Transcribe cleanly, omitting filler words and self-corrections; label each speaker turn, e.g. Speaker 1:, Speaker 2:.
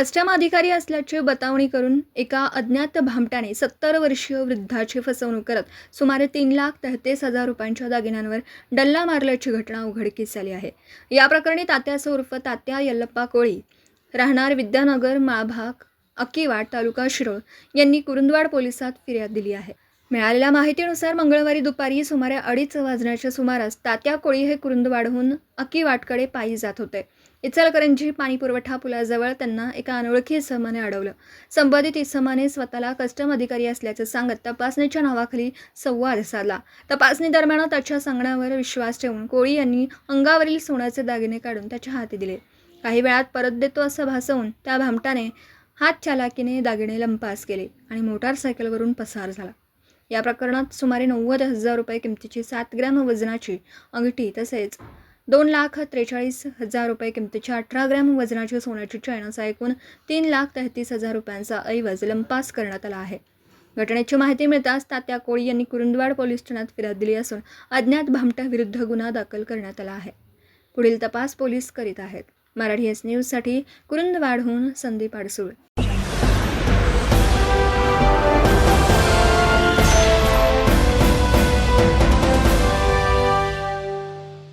Speaker 1: Custom अधिकारी असल्याची बतावणी करून एका अज्ञात भामट्याने 70 वर्षीय वृद्धाची फसवणूक करत सुमारे 3,33,000 रुपयांच्या दागिन्यांवर डल्ला मारल्याची घटना उघडकीस आली आहे। या प्रकरणी तात्या उर्फ तात्या यल्लप्पा कोळी राहणार विद्यानगर माळभाग अक्कीवाड तालुका शिरोळ यांनी कुरुंदवाड पोलिसात फिर्याद दिली आहे। मिळालेल्या माहितीनुसार मंगळवारी दुपारी सुमारे 2:30 वाजण्याच्या सुमारास तात्या कोळी हे कुरुंदवाडहून अक्कीवाडकडे पायी जात होते। इचलकरंजी पाणीपुरवठा पुलाजवळ त्यांना एका अनोळखी इसमाने अडवलं। संबंधित इसमाने स्वतःला कस्टम अधिकारी असल्याचं सांगत तपासणीच्या नावाखाली संवाद साधला। तपासणी दरम्यान त्याच्या सांगण्यावर विश्वास ठेवून कोळी यांनी अंगावरील सोन्याचे दागिने काढून त्याच्या हाती दिले। काही वेळात परत देतो असं भासवून त्या भामटाने हात चालाकीने दागिने लंपास केले आणि मोटारसायकलवरून पसार झाला। या प्रकरणात सुमारे 90,000 रुपये किमतीची 7 ग्रॅम वजनाची अंगठी तसेच 2,43,000 रुपये किमतीच्या 18 ग्रॅम वजनाची सोन्याची चैन असा एकूण 3,33,000 रुपयांचा ऐवज लंपास करण्यात आला आहे। घटनेची माहिती मिळताच तात्या कोळी यांनी कुरुंदवाड पोलीस ठाण्यात फिर्याद दिली असून अज्ञात भामट्याविरुद्ध गुन्हा दाखल करण्यात आला आहे। पुढील तपास पोलीस करीत आहेत। मराठी एस न्यूजसाठी कुरुंदवाडहून संदीप अडसूळ।